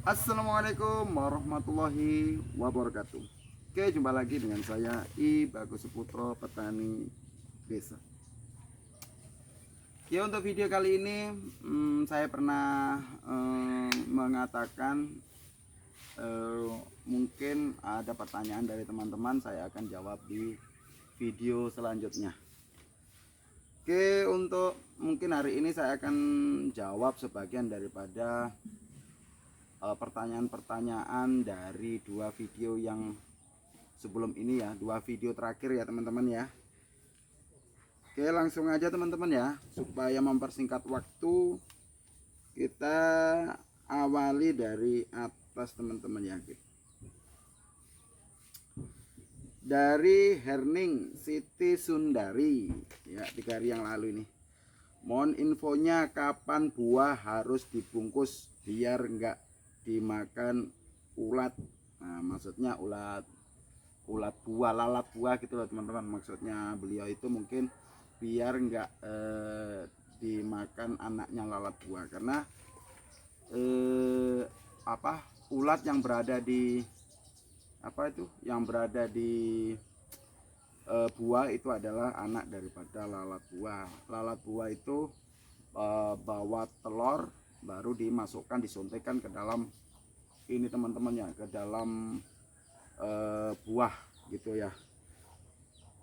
Assalamualaikum warahmatullahi wabarakatuh. Oke, jumpa lagi dengan saya I Bagus Putro, petani desa. Ya, untuk video kali ini saya pernah mengatakan mungkin ada pertanyaan dari teman-teman, saya akan jawab di video selanjutnya. Oke, untuk mungkin hari ini saya akan jawab sebagian daripada pertanyaan-pertanyaan dari dua video yang sebelum ini ya, dua video terakhir ya teman-teman ya. Oke, langsung aja teman-teman ya, supaya mempersingkat waktu kita awali dari atas teman-teman ya. Dari Herning Siti Sundari ya, 3 hari yang lalu ini, mohon infonya kapan buah harus dibungkus biar enggak dimakan ulat. Nah, maksudnya ulat buah, lalat buah gitu loh teman-teman. Maksudnya beliau itu mungkin biar enggak dimakan anaknya lalat buah, karena ulat yang berada di buah itu adalah anak daripada lalat buah. Lalat buah itu bawa telur baru dimasukkan, disuntikkan ke dalam ini teman-teman ya, ke dalam buah gitu ya.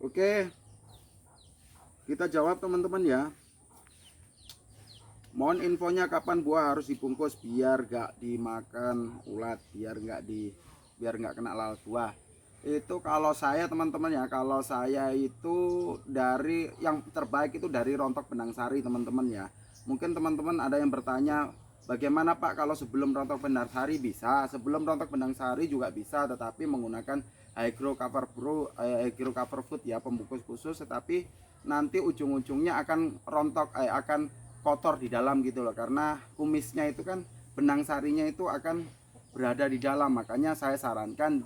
Oke, kita jawab teman-teman ya. Mohon infonya kapan buah harus dibungkus biar gak dimakan ulat, biar gak kena lalat buah. Itu kalau saya teman-teman ya, kalau saya itu dari yang terbaik itu dari rontok benang sari teman-teman ya. Mungkin teman-teman ada yang bertanya, bagaimana Pak kalau sebelum rontok benang sari? Bisa, sebelum rontok benang sari juga bisa, tetapi menggunakan Hygro Cover Food ya, pembungkus khusus. Tetapi nanti ujung-ujungnya akan akan kotor di dalam gitu loh, karena kumisnya itu kan, benang sarinya itu akan berada di dalam. Makanya saya sarankan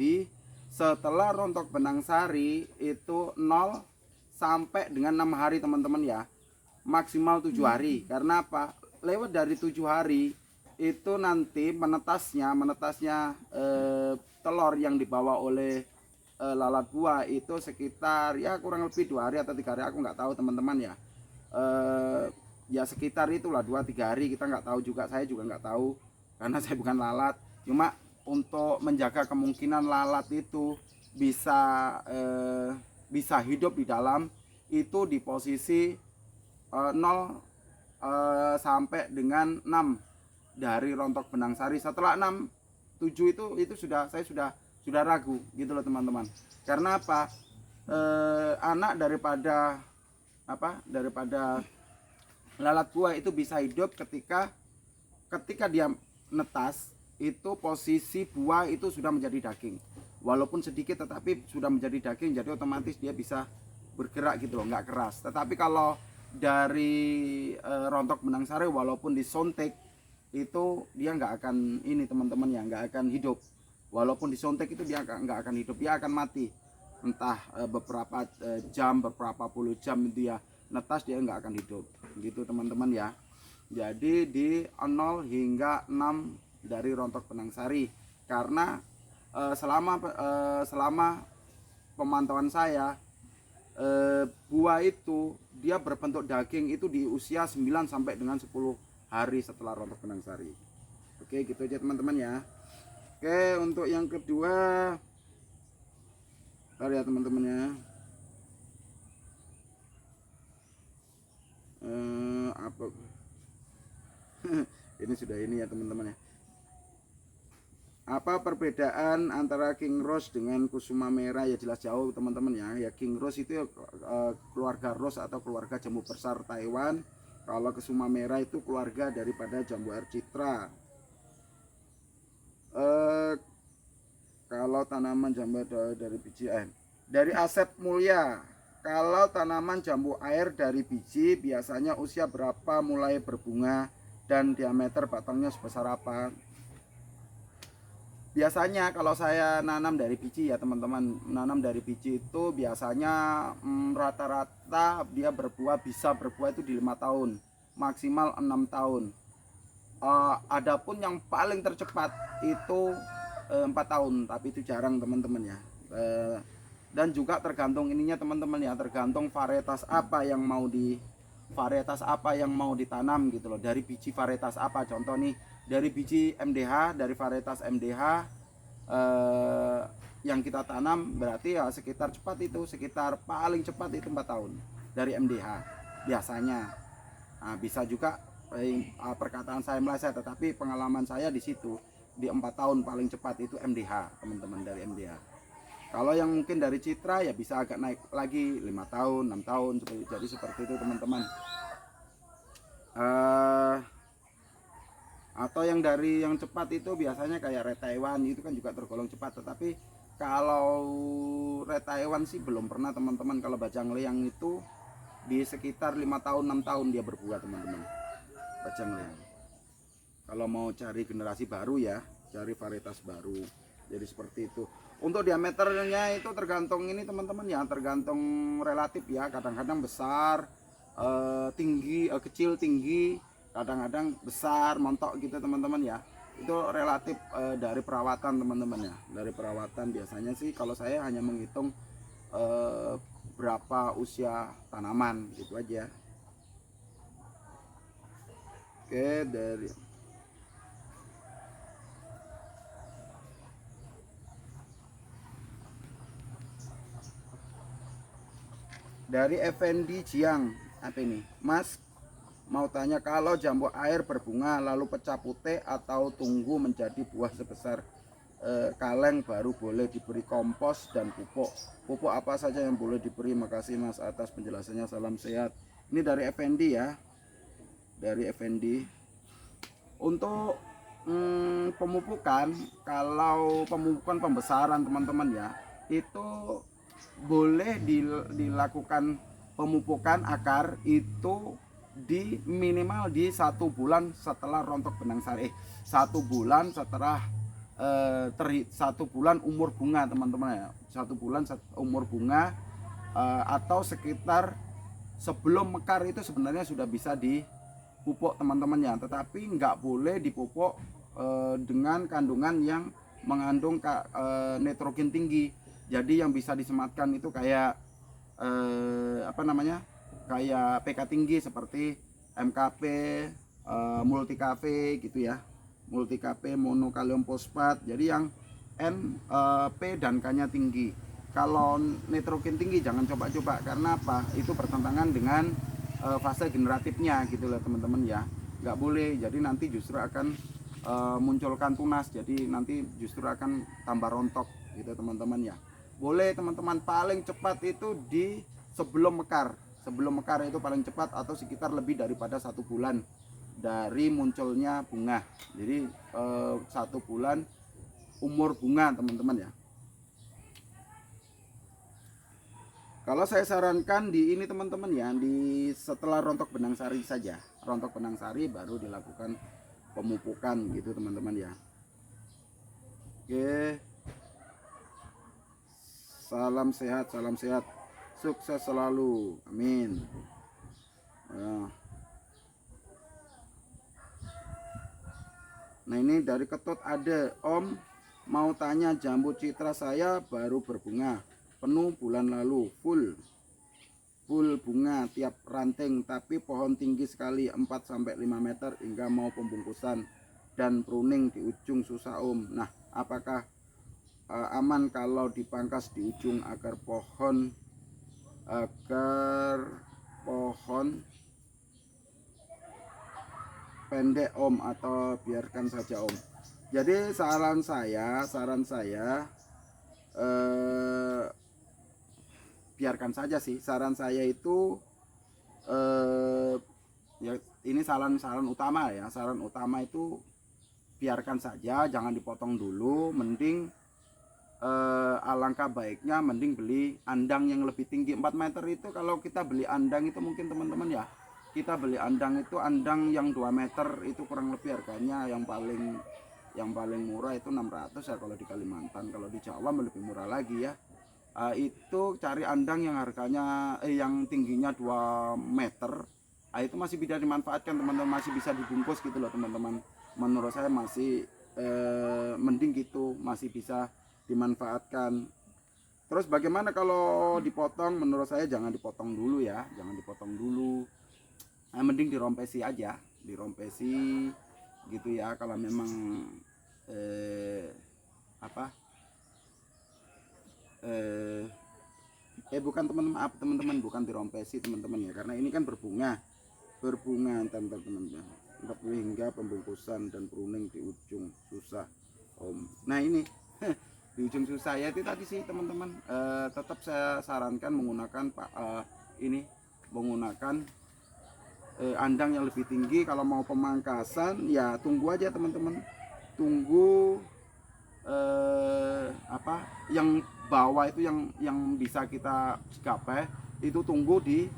setelah rontok benang sari itu 0 sampai dengan 6 hari teman-teman ya, maksimal 7 hari. Karena apa? Lewat dari 7 hari itu nanti menetasnya telur yang dibawa oleh lalat buah itu sekitar ya kurang lebih 2 hari atau 3 hari, aku nggak tahu teman-teman ya. Ya sekitar itulah 2-3 hari, kita nggak tahu juga, saya juga nggak tahu karena saya bukan lalat. Cuma untuk menjaga kemungkinan lalat itu bisa hidup di dalam, itu di posisi 0 sampai dengan 6 dari rontok benang sari. Setelah 6 7 itu saya sudah ragu gitu loh teman-teman. Karena apa? Anak daripada lalat buah itu bisa hidup ketika dia netas, itu posisi buah itu sudah menjadi daging, walaupun sedikit tetapi sudah menjadi daging, jadi otomatis dia bisa bergerak gitu loh, nggak keras. Tetapi kalau dari rontok benang sari walaupun disontek itu dia nggak akan ini teman-teman ya, nggak akan hidup. Walaupun disontek itu dia nggak akan hidup, dia akan mati entah beberapa jam, beberapa puluh jam itu ya, netas dia nggak akan hidup gitu teman-teman ya. Jadi di 0 hingga 6 dari rontok benang sari, karena selama pemantauan saya, buah itu dia berbentuk daging itu di usia 9 sampai dengan 10 hari setelah rontok benang sari. Oke, gitu aja teman-teman ya. Oke, untuk yang kedua, bentar ya teman-teman ya. Ini sudah ini ya teman-teman ya. Apa perbedaan antara King Rose dengan Kusuma Merah? Ya jelas jauh teman-teman ya. Ya King Rose itu keluarga rose atau keluarga jambu besar Taiwan. Kalau Kusuma Merah itu keluarga daripada jambu air citra. Kalau tanaman jambu dari biji dari Asep Mulia, kalau tanaman jambu air dari biji biasanya usia berapa mulai berbunga dan diameter batangnya sebesar apa? Biasanya kalau saya nanam dari biji ya teman-teman, nanam dari biji itu biasanya rata-rata dia bisa berbuah itu di 5 tahun, maksimal 6 tahun. Adapun yang paling tercepat itu 4 tahun, tapi itu jarang teman-teman ya. Dan juga tergantung ininya teman-teman ya, tergantung varietas apa yang mau ditanam gitu loh, dari biji varietas apa. Contoh nih, dari biji MDH, dari varietas MDH yang kita tanam, berarti ya sekitar paling cepat itu 4 tahun dari MDH biasanya. Nah, bisa juga perkataan saya meleset, tetapi pengalaman saya di situ di 4 tahun paling cepat itu MDH teman-teman, dari MDH. Kalau yang mungkin dari Citra ya bisa agak naik lagi 5 tahun 6 tahun, jadi seperti itu teman-teman. Atau yang dari yang cepat itu biasanya kayak Red Taiwan, itu kan juga tergolong cepat. Tetapi kalau Red Taiwan sih belum pernah teman-teman. Kalau Bajang Liang itu di sekitar 5 tahun 6 tahun dia berbuah teman-teman, Bajang Liang. Kalau mau cari generasi baru ya, cari varietas baru. Jadi seperti itu. Untuk diameternya itu tergantung ini teman-teman ya, tergantung relatif ya. Kadang-kadang besar, tinggi, kecil, tinggi, kadang-kadang besar, montok gitu teman-teman ya. Itu relatif dari perawatan teman-teman ya. Dari perawatan biasanya sih kalau saya hanya menghitung berapa usia tanaman gitu aja. Oke, dari Effendi Jiang, apa ini Mas, mau tanya, kalau jambu air berbunga lalu pecah putih atau tunggu menjadi buah sebesar kaleng baru boleh diberi kompos dan pupuk apa saja yang boleh diberi? Makasih Mas atas penjelasannya, salam sehat. Ini dari Effendi ya, dari Effendi. Untuk pemupukan, kalau pemupukan pembesaran teman-teman ya, itu boleh dilakukan pemupukan akar itu di minimal di 1 bulan setelah rontok benang sari, 1 bulan setelah 1 bulan umur bunga teman-teman ya, 1 bulan umur bunga, atau sekitar sebelum mekar itu sebenarnya sudah bisa dipupuk teman-teman ya. Tetapi nggak boleh dipupuk dengan kandungan yang mengandung nitrogen tinggi. Jadi yang bisa disematkan itu kayak kayak pK tinggi seperti MKP, Multi-KP gitu ya, Multi-KP monokalium fosfat. Jadi yang N, P dan K nya tinggi. Kalau nitrogen tinggi jangan coba-coba, karena apa? Itu bertentangan dengan fase generatifnya gitu loh teman-teman ya, nggak boleh. Jadi nanti justru akan munculkan tunas, jadi nanti justru akan tambah rontok gitu teman-teman ya. Boleh teman-teman, paling cepat itu di sebelum mekar itu paling cepat, atau sekitar lebih daripada 1 bulan dari munculnya bunga. Jadi 1 bulan umur bunga teman-teman ya. Kalau saya sarankan di ini teman-teman ya, di setelah rontok benang sari saja, rontok benang sari baru dilakukan pemupukan gitu teman-teman ya. Oke, salam sehat, sukses selalu, amin. Nah ini dari Ketut ada, Om mau tanya, jambu Citra saya baru berbunga penuh bulan lalu, full bunga tiap ranting, tapi pohon tinggi sekali 4-5 meter, hingga mau pembungkusan dan pruning di ujung susah Om. Nah apakah aman kalau dipangkas di ujung agar pohon pendek Om, atau biarkan saja Om? Jadi saran saya biarkan saja sih. Saran saya itu ya ini saran utama ya, saran utama itu biarkan saja, jangan dipotong dulu. Mending alangkah baiknya mending beli andang yang lebih tinggi 4 meter itu. Kalau kita beli andang itu mungkin teman-teman ya, kita beli andang itu, andang yang 2 meter itu kurang lebih harganya yang paling murah itu 600 ya kalau di Kalimantan. Kalau di Jawa lebih murah lagi ya. Itu cari andang yang harganya yang tingginya 2 meter Nah, itu masih bisa dimanfaatkan teman-teman, masih bisa dibungkus gitu loh teman-teman. Menurut saya masih mending gitu, masih bisa dimanfaatkan. Terus bagaimana kalau dipotong? Menurut saya jangan dipotong dulu ya, jangan dipotong dulu. Nah, mending dirompesi aja, dirompesi gitu ya. Kalau memang eh, apa bukan teman-teman, maaf teman-teman, bukan dirompesi teman-teman ya, karena ini kan berbunga teman-teman, hingga pembungkusan dan pruning di ujung susah om. Nah ini di ujung susah ya, itu tadi sih teman-teman. Tetap saya sarankan menggunakan ini menggunakan andang yang lebih tinggi. Kalau mau pemangkasan ya tunggu aja teman-teman, tunggu yang bawah itu yang bisa kita gapai itu, tunggu di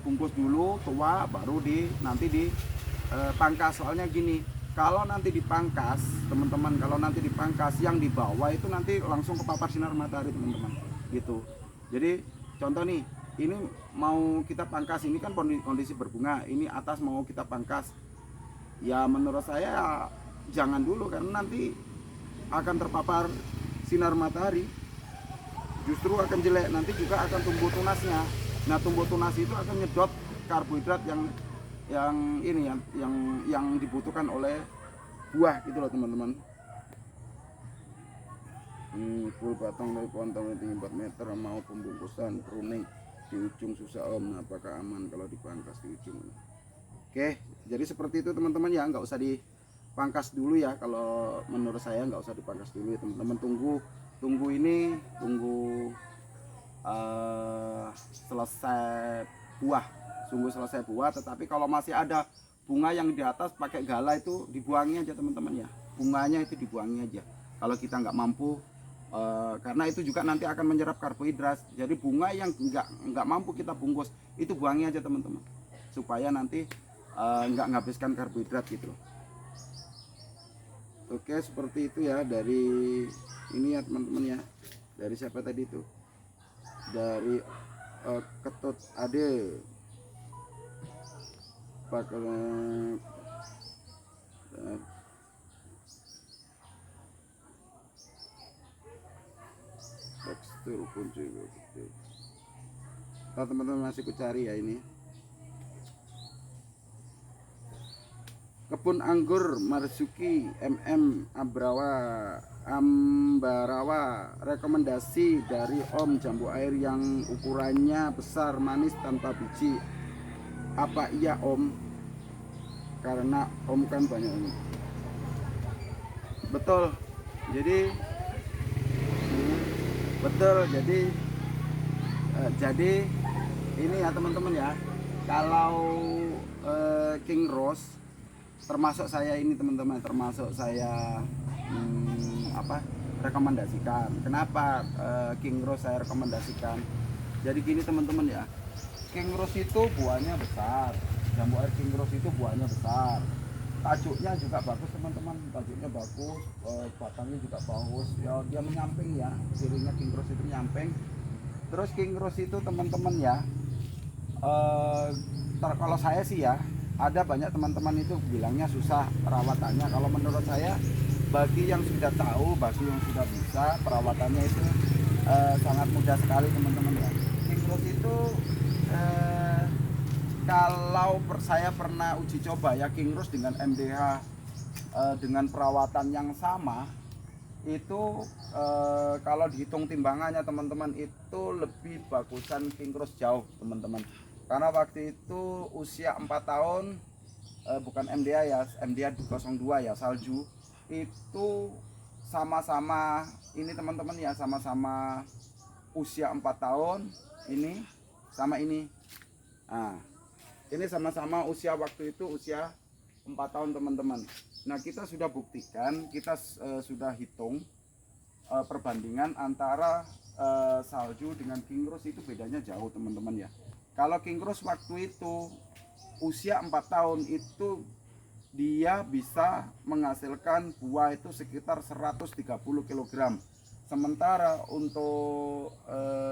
bungkus dulu tua, baru nanti di pangkas. Soalnya gini, kalau nanti dipangkas teman-teman, kalau nanti dipangkas yang di bawah itu nanti langsung kepapar sinar matahari teman-teman gitu. Jadi contoh nih, ini mau kita pangkas, ini kan kondisi berbunga, ini atas mau kita pangkas ya, menurut saya jangan dulu, karena nanti akan terpapar sinar matahari, justru akan jelek, nanti juga akan tumbuh tunasnya. Nah tumbuh tunas itu akan nyedot karbohidrat yang ini yang dibutuhkan oleh buah gitu loh teman-teman. Full batang dari pohon tinggi 4 meter, mau pembungkusan pruning di ujung susah om. Nah, apakah aman kalau dipangkas di ujung? Oke, jadi seperti itu teman-teman ya, nggak usah dipangkas dulu ya. Kalau menurut saya nggak usah dipangkas dulu ya teman-teman. Tunggu selesai buah, selesai buah. Tetapi kalau masih ada bunga yang di atas, pakai gala itu dibuangi aja teman-teman ya, bunganya itu dibuangi aja kalau kita nggak mampu. Karena itu juga nanti akan menyerap karbohidrat. Jadi bunga yang nggak mampu kita bungkus itu buangi aja teman-teman, supaya nanti nggak nghabiskan karbohidrat gitu loh. Oke, seperti itu ya dari ini ya teman-teman ya. Dari siapa tadi itu? Dari Ketut Ade. Tekstur kunci. Nah, teman-teman masih ku cari ya ini. Kebun anggur Marzuki Ambarawa, rekomendasi dari Om, jambu air yang ukurannya besar, manis, tanpa biji. Apa iya Om? Karena Om kan banyak ini. Betul. Jadi ini ya teman-teman ya, kalau King Rose termasuk saya ini teman-teman, termasuk saya rekomendasikan. Kenapa King Rose saya rekomendasikan? Jadi gini teman-teman ya, King Rose itu buahnya besar, jambu air King Rose itu buahnya besar, tajuknya juga bagus teman-teman, tajuknya bagus, batangnya juga bagus ya, dia menyamping ya, cirinya King Rose itu menyamping. Terus King Rose itu teman-teman ya, kalau saya sih ya, ada banyak teman-teman itu bilangnya susah perawatannya. Kalau menurut saya, bagi yang sudah tahu, bagi yang sudah bisa, perawatannya itu sangat mudah sekali teman-teman ya. King Rose itu kalau saya pernah uji coba ya King Rose dengan MDH, dengan perawatan yang sama, itu kalau dihitung timbangannya teman-teman, itu lebih bagusan King Rose jauh teman-teman. Karena waktu itu usia 4 tahun, bukan MDA ya, MDA 02 ya, salju, itu sama-sama ini teman-teman ya, sama-sama usia 4 tahun ini sama ini. Nah, ini sama-sama usia waktu itu usia 4 tahun teman-teman. Nah, kita sudah buktikan, kita sudah hitung perbandingan antara salju dengan King Rose itu bedanya jauh teman-teman ya. Kalau King Rose waktu itu usia 4 tahun itu dia bisa menghasilkan buah itu sekitar 130 kg. Sementara untuk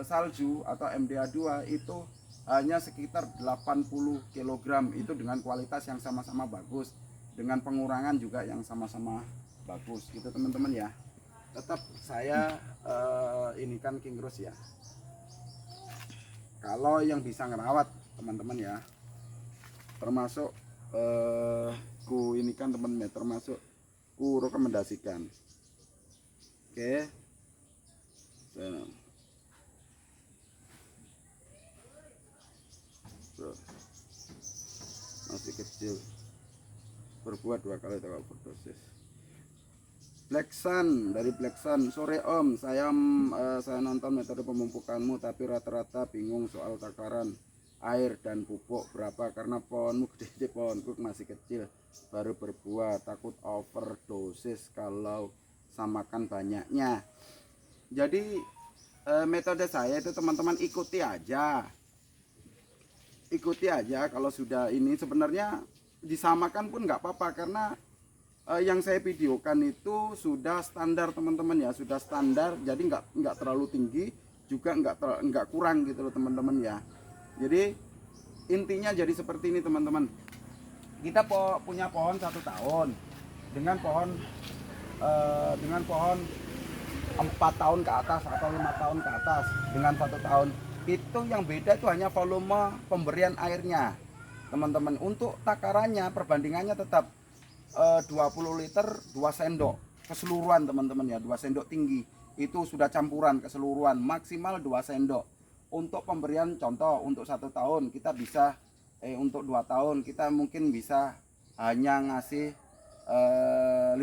salju atau MDA2 itu hanya sekitar 80 kg, itu dengan kualitas yang sama-sama bagus, dengan pengurangan juga yang sama-sama bagus gitu teman-teman ya. Tetap saya ini kan King Rose ya, kalau yang bisa ngerawat teman-teman ya, termasuk ku ini kan teman-teman, termasuk ku rekomendasikan. Oke. Masih kecil, berbuat 2 kali atau overdosis. Black Sun dari Black Sun, sore Om, saya nonton metode pemupukanmu tapi rata-rata bingung soal takaran air dan pupuk berapa karena pohonmu gede, pohonku masih kecil baru berbuah, takut overdosis kalau samakan banyaknya. Jadi metode saya itu teman-teman ikuti aja kalau sudah ini. Sebenarnya disamakan pun nggak apa-apa karena yang saya videokan itu sudah standar teman-teman ya, sudah standar, jadi nggak terlalu tinggi juga nggak kurang gitu loh teman-teman ya. Jadi intinya jadi seperti ini teman-teman, kita punya pohon 1 tahun dengan pohon 4 tahun ke atas atau 5 tahun ke atas dengan 1 tahun, itu yang beda itu hanya volume pemberian airnya teman-teman. Untuk takarannya perbandingannya tetap 20 liter 2 sendok keseluruhan teman-teman ya, 2 sendok tinggi itu sudah campuran keseluruhan, maksimal 2 sendok. Untuk pemberian contoh untuk 1 tahun kita bisa untuk 2 tahun kita mungkin bisa hanya ngasih 50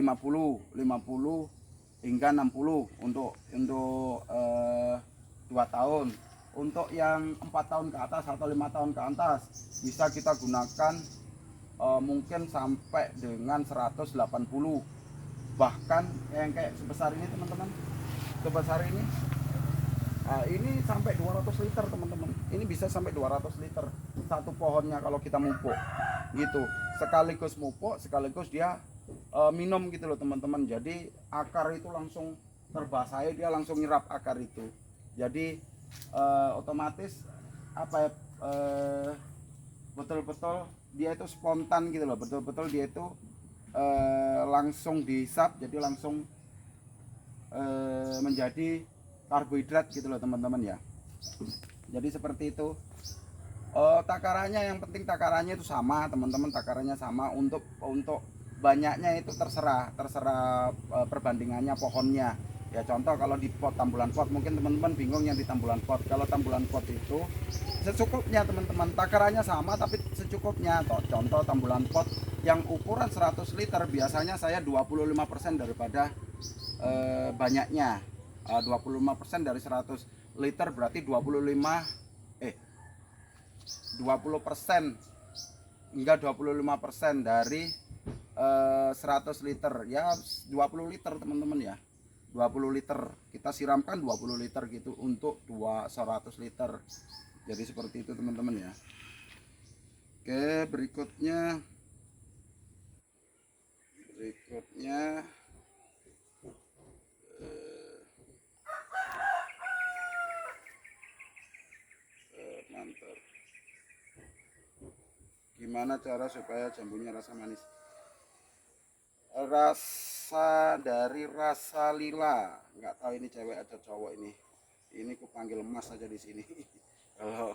hingga 60 untuk 2 tahun. Untuk yang 4 tahun ke atas atau 5 tahun ke atas bisa kita gunakan mungkin sampai dengan 180, bahkan yang kayak sebesar ini teman-teman, sebesar ini ini sampai 200 liter teman-teman. Ini bisa sampai 200 liter satu pohonnya kalau kita mupuk gitu, sekaligus mupuk sekaligus dia minum gitu loh teman-teman. Jadi akar itu langsung terbasahi, dia langsung nyerap akar itu, jadi otomatis apa ya, betul-betul dia itu spontan gitu loh, betul-betul dia itu langsung dihisap, jadi langsung menjadi karbohidrat gitu loh teman-teman ya. Jadi seperti itu. Takarannya yang penting takarannya itu sama teman-teman, takarannya sama. Untuk banyaknya itu terserah perbandingannya pohonnya ya. Contoh kalau di pot tambulan pot, mungkin teman-teman bingung yang di tambulan pot. Kalau tambulan pot itu secukupnya teman-teman, takarannya sama tapi secukupnya. Contoh tambulan pot yang ukuran 100 liter biasanya saya 25% daripada banyaknya. 25% dari 100 liter berarti 20% hingga 25% dari 100 liter ya, 20 liter teman-teman ya, 20 liter kita siramkan 20 liter gitu untuk 100 liter. Jadi seperti itu teman-teman ya. Oke, berikutnya mantap. Gimana cara supaya jambunya rasa manis? Rasa dari rasa lila, nggak tahu ini cewek atau cowok ini ku panggil emas aja di sini. Kalau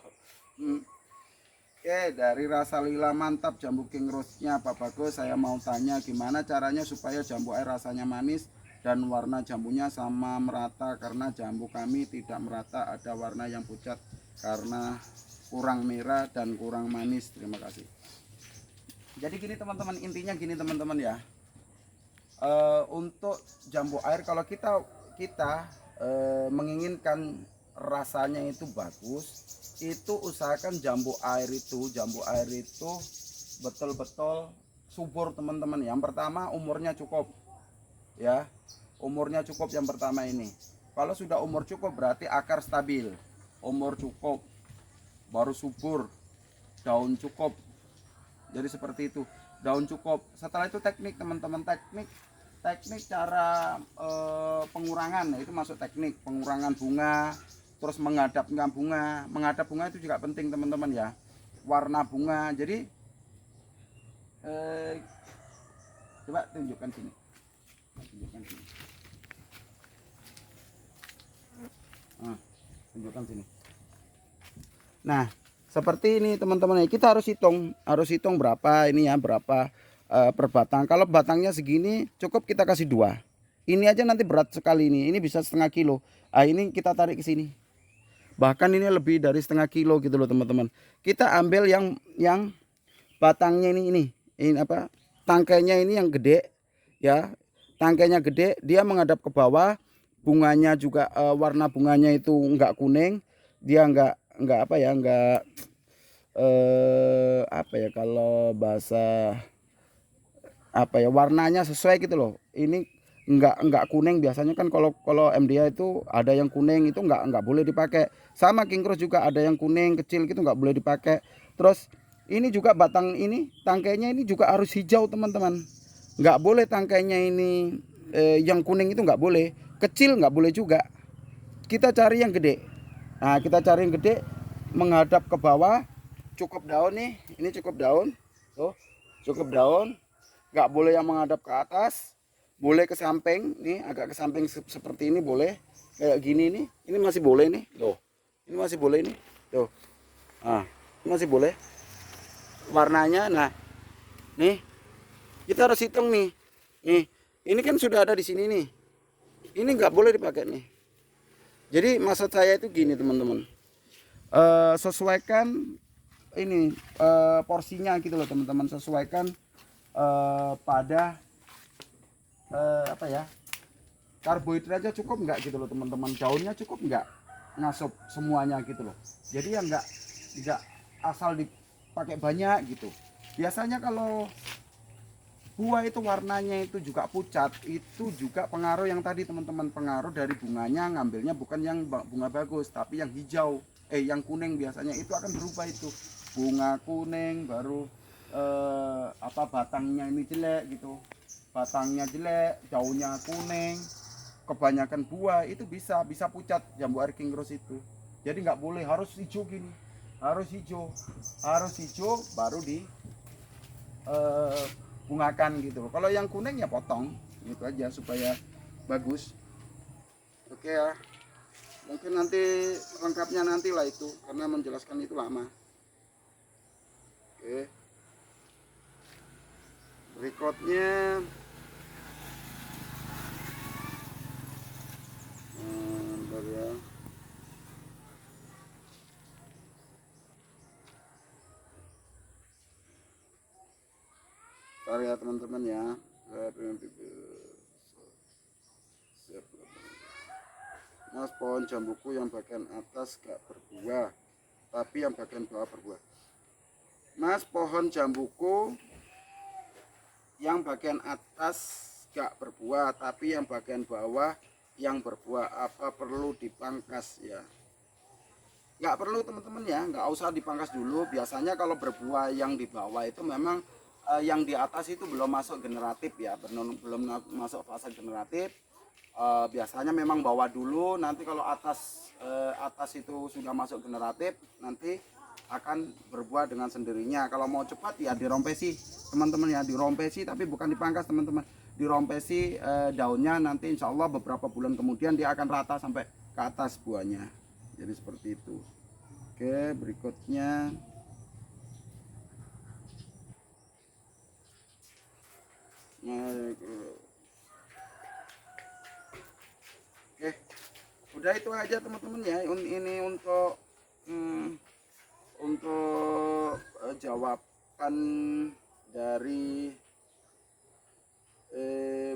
oke, dari rasa lila mantap jambu King Rose-nya Pak Bagus, saya mau tanya gimana caranya supaya jambu air rasanya manis dan warna jambunya sama merata, karena jambu kami tidak merata, ada warna yang pucat karena kurang merah dan kurang manis. Terima kasih. Jadi gini teman-teman, intinya gini teman-teman ya. Untuk jambu air kalau kita menginginkan rasanya itu bagus, itu usahakan jambu air itu betul-betul subur teman-teman. Yang pertama umurnya cukup ya, umurnya cukup yang pertama ini. Kalau sudah umur cukup berarti akar stabil, umur cukup, baru subur, daun cukup. Jadi seperti itu, daun cukup. Setelah itu teknik teman-teman, teknik cara pengurangan, itu masuk teknik pengurangan bunga, terus menghadapkan bunga. Menghadap bunga itu juga penting teman-teman ya, warna bunga. Jadi coba tunjukkan sini, tunjukkan sini. Tunjukkan sini. Nah, seperti ini teman-teman. Kita harus hitung berapa ini ya, berapa per batang. Kalau batangnya segini cukup kita kasih 2. Ini aja nanti berat sekali ini. Ini bisa setengah kilo. Ini kita tarik ke sini. Bahkan ini lebih dari setengah kilo gitu loh teman-teman. Kita ambil yang batangnya ini apa? Tangkainya ini yang gede ya. Tangkainya gede, dia menghadap ke bawah. Bunganya juga warna bunganya itu enggak kuning. Dia enggak apa ya, enggak apa ya kalau bahasa apa ya, warnanya sesuai gitu loh. Ini enggak kuning. Biasanya kan kalau MDA itu ada yang kuning, itu enggak boleh dipakai. Sama King Cross juga ada yang kuning kecil gitu, enggak boleh dipakai. Terus ini juga batang ini, tangkainya ini juga harus hijau teman-teman. Enggak boleh tangkainya ini yang kuning itu enggak boleh. Kecil enggak boleh juga. Kita cari yang gede. Nah, kita cari yang gede, menghadap ke bawah. Cukup daun nih, ini cukup daun. Tuh, cukup daun. Nggak boleh yang menghadap ke atas, boleh ke samping nih, agak ke samping seperti ini boleh, kayak gini nih, ini masih boleh nih, tuh, ini masih boleh nih, tuh, ini masih boleh, warnanya. Nah, nih kita harus hitung nih, ini kan sudah ada di sini nih, ini nggak boleh dipakai nih. Jadi maksud saya itu gini teman-teman, sesuaikan ini porsinya gitu loh teman-teman, sesuaikan pada apa ya, karbohidrat aja cukup nggak gitu loh teman-teman, daunnya cukup nggak ngasup semuanya gitu loh. Jadi ya nggak asal dipakai banyak gitu. Biasanya kalau buah itu warnanya itu juga pucat, itu juga pengaruh yang tadi teman-teman, pengaruh dari bunganya, ngambilnya bukan yang bunga bagus tapi yang hijau, yang kuning. Biasanya itu akan berubah, itu bunga kuning baru apa, batangnya ini jelek gitu, batangnya jelek, daunnya kuning, kebanyakan buah itu bisa pucat jambu air King Cross itu. Jadi nggak boleh harus hijau gini, harus hijau baru di bungakan gitu. Kalau yang kuning ya potong gitu aja supaya bagus. Oke ya, mungkin nanti lengkapnya nanti lah itu, karena menjelaskan itu lama. Oke, berikutnya bentar ya. Bentar ya teman-teman ya. Mas, pohon jambuku yang bagian atas gak berbuah, tapi yang bagian bawah berbuah. Mas, pohon jambuku yang bagian atas gak berbuah, tapi yang bagian bawah yang berbuah. Apa perlu dipangkas ya? Nggak perlu teman-teman ya, nggak usah dipangkas dulu. Biasanya kalau berbuah yang di bawah itu memang yang di atas itu belum masuk generatif ya, belum masuk fase generatif. Biasanya memang bawah dulu, nanti kalau atas itu sudah masuk generatif, nanti akan berbuah dengan sendirinya. Kalau mau cepat ya dirompesi teman-teman ya, dirompesi tapi bukan dipangkas teman-teman, dirompesi daunnya, nanti insya Allah beberapa bulan kemudian dia akan rata sampai ke atas buahnya. Jadi seperti itu. Oke, berikutnya oke, udah itu aja teman-teman ya. Ini untuk jawaban dari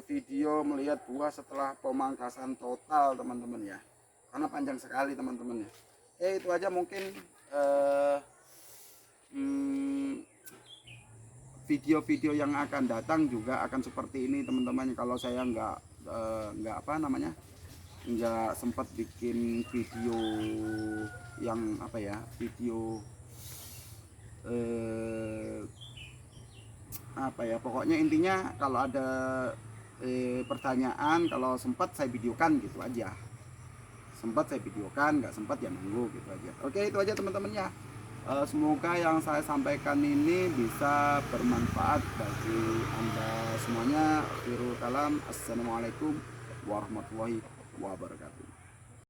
video melihat buah setelah pemangkasan total teman-teman ya, karena panjang sekali teman-teman ya. Itu aja mungkin video-video yang akan datang juga akan seperti ini teman-teman. Kalau saya nggak apa namanya, nggak sempat bikin video yang apa ya, video apa ya, pokoknya intinya kalau ada pertanyaan, kalau sempat saya videokan gitu aja. sempat saya videokan, nggak sempat ya nunggu gitu aja. Oke, itu aja teman-teman ya. Semoga yang saya sampaikan ini bisa bermanfaat bagi anda semuanya. Akhirul kalam, assalamualaikum warahmatullahi wabarakatuh.